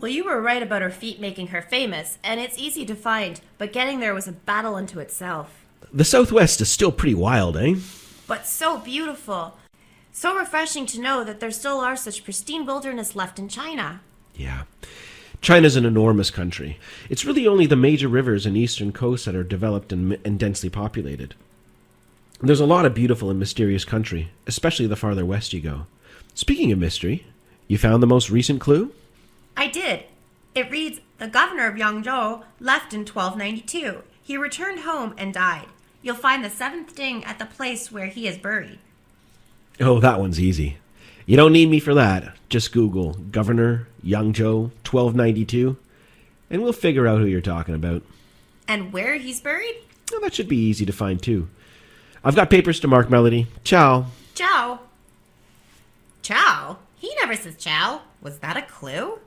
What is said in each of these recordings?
Well, you were right about her feat making her famous, and it's easy to find, but getting there was a battle unto itself. The Southwest is still pretty wild, eh? But so beautiful. So refreshing to know that there still are such pristine wilderness left in China. Yeah. China's an enormous country. It's really only the major rivers and eastern coasts that are developed and densely populated. There's a lot of beautiful and mysterious country, especially the farther west you go. Speaking of mystery, you found the most recent clue? I did. It reads, the governor of Yangzhou left in 1292. He returned home and died. You'll find the seventh ding at the place where he is buried. Oh, that one's easy. You don't need me for that. Just Google Governor Yangzhou 1292, and we'll figure out who you're talking about. And where he's buried? Well, that should be easy to find, too. I've got papers to mark, Melody. Ciao. Ciao. Ciao? He never says ciao. Was that a clue?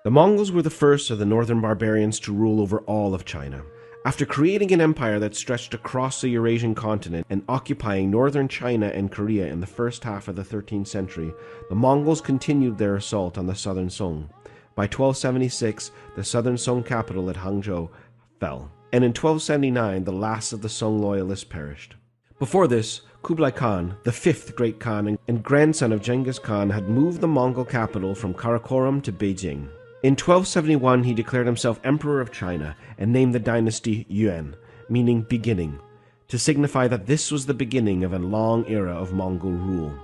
The Mongols were the first of the northern barbarians to rule over all of China. After creating an empire that stretched across the Eurasian continent and occupying northern China and Korea in the first half of the 13th century, the Mongols continued their assault on the southern Song. By 1276, the southern Song capital at Hangzhou fell, and in 1279 the last of the Song loyalists perished. Before this, Kublai Khan, the fifth great Khan and grandson of Genghis Khan, had moved the Mongol capital from Karakoram to Beijing. In 1271, he declared himself Emperor of China and named the dynasty Yuan, meaning beginning, to signify that this was the beginning of a long era of Mongol rule.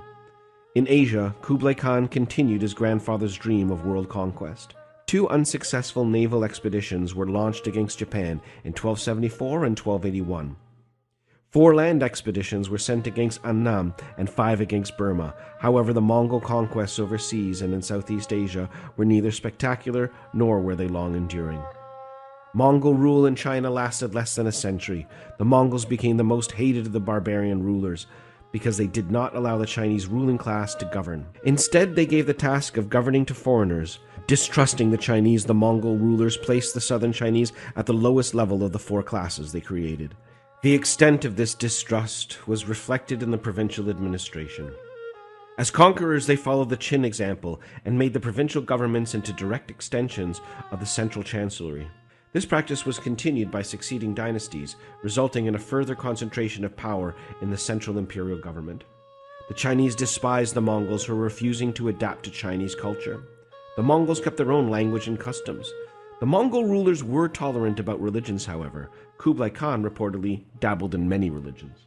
In Asia, Kublai Khan continued his grandfather's dream of world conquest. Two unsuccessful naval expeditions were launched against Japan in 1274 and 1281. 4 land expeditions were sent against Annam and 5 against Burma. However, the Mongol conquests overseas and in Southeast Asia were neither spectacular nor were they long enduring. Mongol rule in China lasted less than a century. The Mongols became the most hated of the barbarian rulers because they did not allow the Chinese ruling class to govern. Instead, they gave the task of governing to foreigners. Distrusting the Chinese, the Mongol rulers placed the southern Chinese at the lowest level of the 4 classes they created. The extent of this distrust was reflected in the provincial administration. As conquerors, they followed the Qin example and made the provincial governments into direct extensions of the central chancellery. This practice was continued by succeeding dynasties, resulting in a further concentration of power in the central imperial government. The Chinese despised the Mongols who were refusing to adapt to Chinese culture. The Mongols kept their own language and customs. The Mongol rulers were tolerant about religions, however. Kublai Khan reportedly dabbled in many religions.